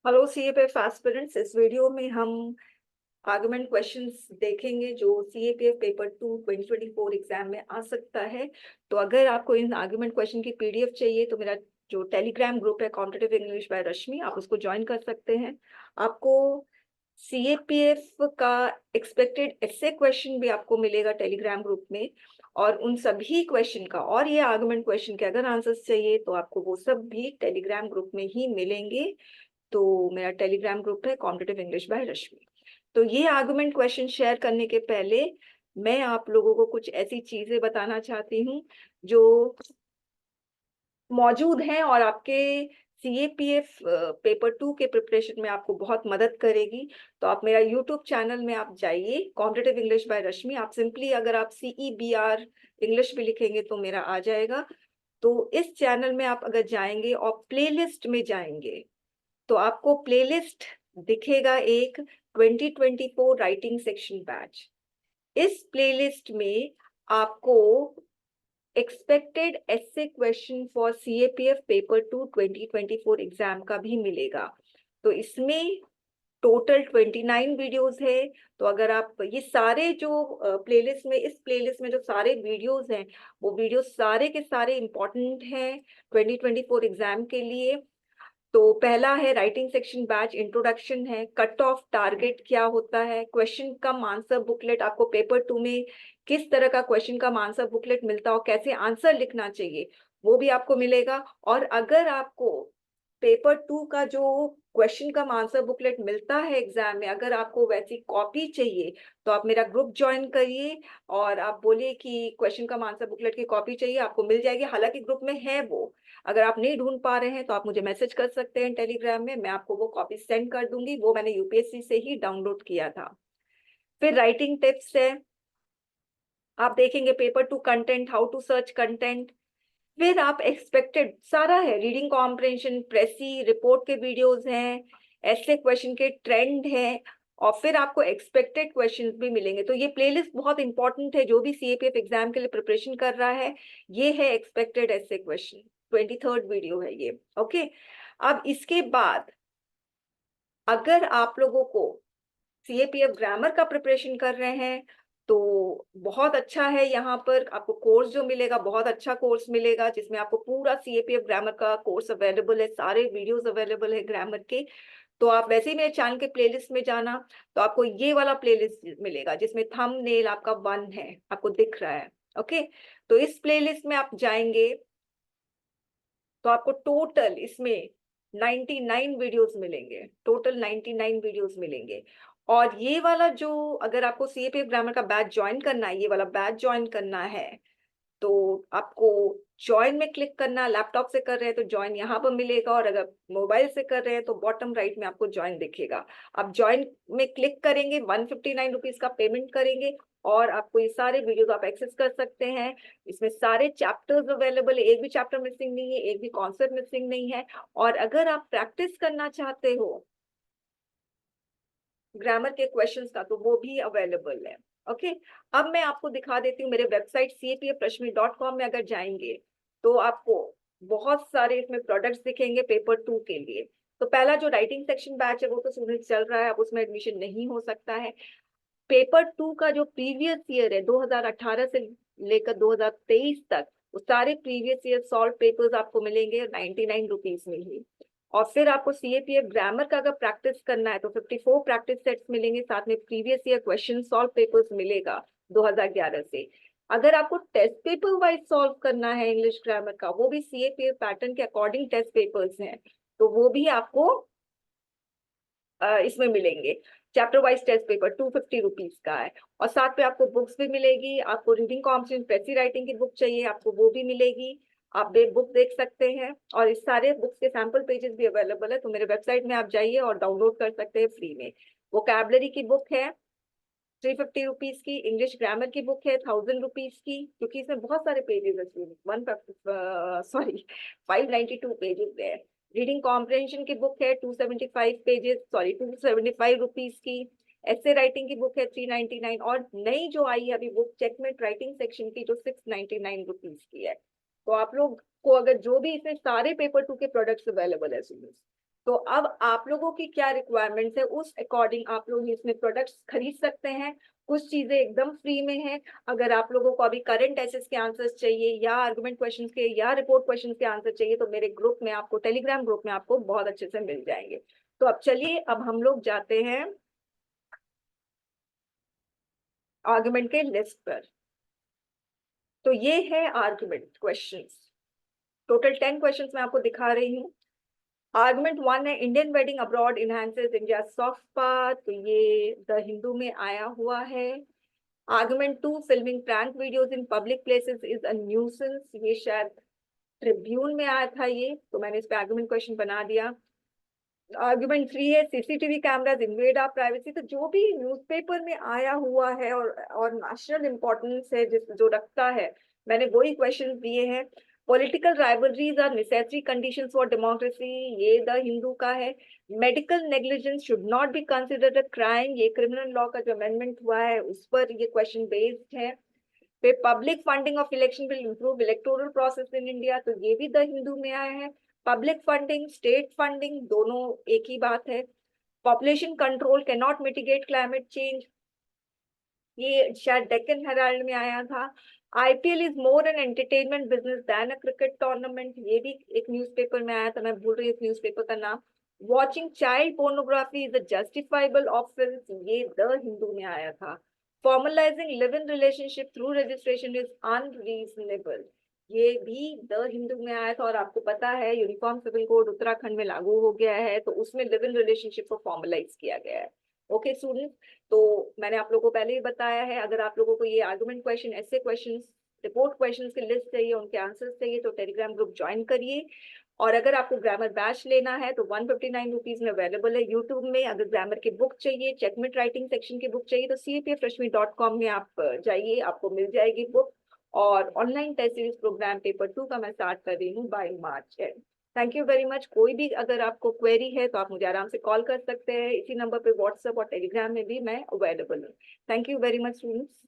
Hello CAPF aspirants. इस video में हम आर्गुमेंट क्वेश्चंस देखेंगे जो सीएपीएफ पेपर 2 2024 एग्जाम में आ सकता है। तो अगर आपको इन आर्गुमेंट क्वेश्चन की पीडीएफ चाहिए तो मेरा जो टेलीग्राम ग्रुप है कॉम्पिटिटिव इंग्लिश बाय रश्मि, आप उसको ज्वाइन कर सकते हैं। आपको सीएपीएफ का एक्सपेक्टेड ऐसे क्वेश्चन भी आपको मिलेगा टेलीग्राम ग्रुप में, और उन सभी क्वेश्चन का और ये आर्गुमेंट क्वेश्चन के अगर आंसर्स चाहिए तो आपको वो सब भी टेलीग्राम ग्रुप में ही मिलेंगे। तो मेरा टेलीग्राम ग्रुप है कॉम्पिटिटिव इंग्लिश बाय रश्मि। तो ये आर्गुमेंट क्वेश्चन शेयर करने के पहले मैं आप लोगों को कुछ ऐसी चीजें बताना चाहती हूँ जो मौजूद हैं और आपके सीएपीएफ पेपर 2 के प्रिपरेशन में आपको बहुत मदद करेगी। तो आप मेरा यूट्यूब चैनल में आप जाइए, कॉम्पिटिटिव इंग्लिश बाय रश्मि। आप सिंपली अगर आप CEBR इंग्लिश भी लिखेंगे तो मेरा आ जाएगा। तो इस चैनल में आप अगर जाएंगे और प्लेलिस्ट में जाएंगे तो आपको प्लेलिस्ट दिखेगा एक 2024 राइटिंग सेक्शन बैच। इस प्लेलिस्ट में आपको expected essay question for CAPF paper 2 2024 exam का भी मिलेगा। तो इसमें टोटल 29 वीडियोस है। तो अगर आप ये सारे जो प्लेलिस्ट में, इस प्लेलिस्ट में जो सारे वीडियोस हैं वो वीडियोस सारे के सारे इंपॉर्टेंट हैं 2024 एग्जाम के लिए। तो पहला है राइटिंग सेक्शन बैच, इंट्रोडक्शन है, कट ऑफ टारगेट क्या होता है, क्वेश्चन कम आंसर बुकलेट, आपको पेपर 2 में किस तरह का क्वेश्चन कम आंसर बुकलेट मिलता हो, कैसे आंसर लिखना चाहिए, वो भी आपको मिलेगा। और अगर आपको पेपर 2 का जो क्वेश्चन कम आंसर बुकलेट मिलता है एग्जाम में, अगर आपको वैसी कॉपी चाहिए तो आप मेरा ग्रुप ज्वाइन करिए और आप बोलिए कि क्वेश्चन कम आंसर बुकलेट की कॉपी चाहिए, आपको मिल जाएगी। हालांकि ग्रुप में है वो, अगर आप नहीं ढूंढ पा रहे हैं तो आप मुझे मैसेज कर सकते हैं टेलीग्राम में, मैं आपको वो कॉपी सेंड कर दूंगी। वो मैंने यूपीएससी से ही डाउनलोड किया था। फिर राइटिंग टिप्स है, आप देखेंगे paper 2 content, how to search content. फिर आप एक्सपेक्टेड सारा है, रीडिंग कॉम्प्रिहेंशन, प्रेसी रिपोर्ट के वीडियोस हैं, ऐसे क्वेश्चन के ट्रेंड है, और फिर आपको एक्सपेक्टेड क्वेश्चंस भी मिलेंगे। तो ये प्लेलिस्ट बहुत इंपॉर्टेंट है जो भी सीएपीएफ एग्जाम के लिए प्रिपरेशन कर रहा है। ये है एक्सपेक्टेड ऐसे क्वेश्चन, 23rd वीडियो है ये। ओके, अब इसके बाद अगर आप लोगों को सीएपीएफ ग्रामर का प्रिपरेशन कर रहे हैं तो बहुत अच्छा है। यहाँ पर आपको कोर्स जो मिलेगा, बहुत अच्छा कोर्स मिलेगा जिसमें आपको पूरा सीएपीएफ ग्रामर का कोर्स अवेलेबल है, सारे वीडियोस अवेलेबल है ग्रामर के। तो आप वैसे ही मेरे चैनल के प्लेलिस्ट में जाना तो आपको ये वाला प्लेलिस्ट मिलेगा जिसमें थंबनेल आपका 1 है, आपको दिख रहा है। ओके, तो इस प्लेलिस्ट में आप जाएंगे तो आपको टोटल इसमें 99 वीडियोस मिलेंगे, टोटल 99 वीडियोस मिलेंगे। और ये वाला जो, अगर आपको सीएपीएफ ग्रामर का बैच ज्वाइन करना है, ये वाला बैच ज्वाइन करना है तो आपको ज्वाइन में क्लिक करना। लैपटॉप से कर रहे हैं तो ज्वाइन यहाँ पर मिलेगा, और अगर मोबाइल से कर रहे हैं तो बॉटम राइट में आपको ज्वाइन दिखेगा। आप ज्वाइन में क्लिक करेंगे, 159 रुपीज का पेमेंट करेंगे और आपको ये सारे वीडियोस आप एक्सेस कर सकते हैं। इसमें सारे चैप्टर्स अवेलेबल है, एक भी चैप्टर मिसिंग नहीं है, एक भी कॉन्सेप्ट मिसिंग नहीं है। और अगर आप प्रैक्टिस करना चाहते हो ग्रामर के क्वेश्चंस का तो वो भी अवेलेबल है। ओके, अब मैं आपको दिखा देती हूँ मेरे वेबसाइट cpfrashmi.com में अगर जाएंगे तो आपको बहुत सारे इसमें प्रोडक्ट्स दिखेंगे पेपर 2 के लिए। तो पहला जो राइटिंग सेक्शन बैच है वो तो स्टूडेंट चल रहा है, अब उसमें एडमिशन नहीं हो सकता है। पेपर 2 का जो प्रीवियस ईयर है 2018 से लेकर 2023 तक, वो सारे प्रीवियस ईयर सॉल्व पेपर्स आपको मिलेंगे 99 रुपीज में ही। और फिर आपको सीएपीएफ ग्रामर का अगर प्रैक्टिस करना है तो 54 प्रैक्टिस सेट्स मिलेंगे, साथ में previous year question solve papers मिलेगा 2011 से। अगर आपको टेस्ट पेपर वाइज सॉल्व करना है इंग्लिश ग्रामर का, वो भी सीएपीएफ पैटर्न के अकॉर्डिंग टेस्ट पेपर्स हैं, तो वो भी आपको इसमें मिलेंगे। Chapter wise test paper 250 rupees का है, और साथ में आपको बुक्स भी मिलेगी। आपको रीडिंग कॉम्प्रिहेंशन, प्रेसी राइटिंग की बुक चाहिए आपको, वो भी मिलेगी। आप बुक देख सकते हैं, और इस सारे बुक्स के सैंपल पेजेस भी अवेलेबल है, तो मेरे वेबसाइट में आप जाइए और डाउनलोड कर सकते हैं फ्री में। वोकैबलरी की बुक है 350 रुपीज की, इंग्लिश ग्रामर की बुक है 1000 रुपीज की, क्योंकि इसमें बहुत सारे पेजेस है, 592 पेजेस है। रीडिंग कॉम्प्रिहेंशन की बुक है 275 रुपीज की। ऐसे राइटिंग की बुक है 399, और नई जो आई है अभी बुक चेकमेट राइटिंग सेक्शन की जो 699 रुपीज की है। तो आप लोग को अगर जो भी इसमें सारे पेपर 2 के प्रोडक्ट्स अवेलेबल है, तो अब आप लोगों की क्या रिक्वायरमेंट्स है, उस अकॉर्डिंग आप लोग इसमें प्रोडक्ट्स खरीद सकते हैं। कुछ चीजें एकदम फ्री में है। अगर आप लोगों को अभी करंट एसेस के आंसर्स चाहिए या आर्गुमेंट क्वेश्चंस के या रिपोर्ट क्वेश्चंस के आंसर चाहिए, तो मेरे ग्रुप में आपको, टेलीग्राम ग्रुप में आपको बहुत अच्छे से मिल जाएंगे। तो अब चलिए, अब हम लोग जाते हैं आर्गुमेंट के लिस्ट पर। तो ये है आर्गुमेंट क्वेश्चंस। टोटल 10 क्वेश्चंस मैं आपको दिखा रही हूँ। आर्गुमेंट 1 है, Indian wedding abroad enhances India soft power, तो ये द हिंदू में आया हुआ है। Argument 2, filming prank videos in public places is a nuisance, ये शायद ट्रिब्यून में आया था ये, तो मैंने इस पे आर्गुमेंट क्वेश्चन बना दिया। आर्गुमेंट 3 है, CCTV cameras invade our privacy, तो जो भी न्यूज़पेपर में आया हुआ है और नेशनल इंपॉर्टेंस है जिस जो रखता है, मैंने वही क्वेश्चन दिए हैं। Political rivalries are necessary conditions for democracy, ये द हिंदू का है। Medical negligence should not be considered a crime, ये क्रिमिनल लॉ का जो अमेंडमेंट हुआ है उस पर ये क्वेश्चन बेस्ड है। फिर public funding of election will improve electoral process in India, तो ये भी द हिंदू में आया है। पब्लिक फंडिंग, स्टेट फंडिंग, दोनों एक ही बात है। Population control can not mitigate climate change, ये शायद डेक्कन हेराल्ड में आया था। IPL is more an entertainment business then a cricket tournament, ये भी एक न्यूज़पेपर में आया था, मैं भूल रही हूँ न्यूज़पेपर का नाम। Watching child pornography is a justifiable offence, ये द हिंदू में आया था। Formalising live in relationship through registration is unreasonable, ये भी द हिंदू में आया था। और आपको पता है यूनिफॉर्म सिविल कोड उत्तराखंड में लागू हो गया है, तो उसमें लिव इन रिलेशनशिप को फॉर्मलाइज किया गया है। ओके स्टूडेंट्स, तो मैंने आप लोगों को पहले ही बताया है, अगर आप लोगों को ये आर्गुमेंट क्वेश्चन, ऐसे क्वेश्चंस, रिपोर्ट क्वेश्चंस की लिस्ट चाहिए, उनके आंसर्स चाहिए, तो टेलीग्राम ग्रुप ज्वाइन करिए। और अगर आपको ग्रामर बैच लेना है तो 159 रुपीज में अवेलेबल है यूट्यूब में। अगर ग्रामर की बुक चाहिए, चेकमेट राइटिंग सेक्शन की बुक चाहिए, तो CAPFreshme.com में आप जाइए, आपको मिल जाएगी बुक। और online test series programme paper 2 का मैं स्टार्ट कर रही हूँ by March end. Thank you very much. कोई भी अगर आपको क्वेरी है तो आप मुझे आराम से कॉल कर सकते हैं, इसी नंबर पे व्हाट्सएप और टेलीग्राम में भी मैं अवेलेबल हूँ। Thank you very much students.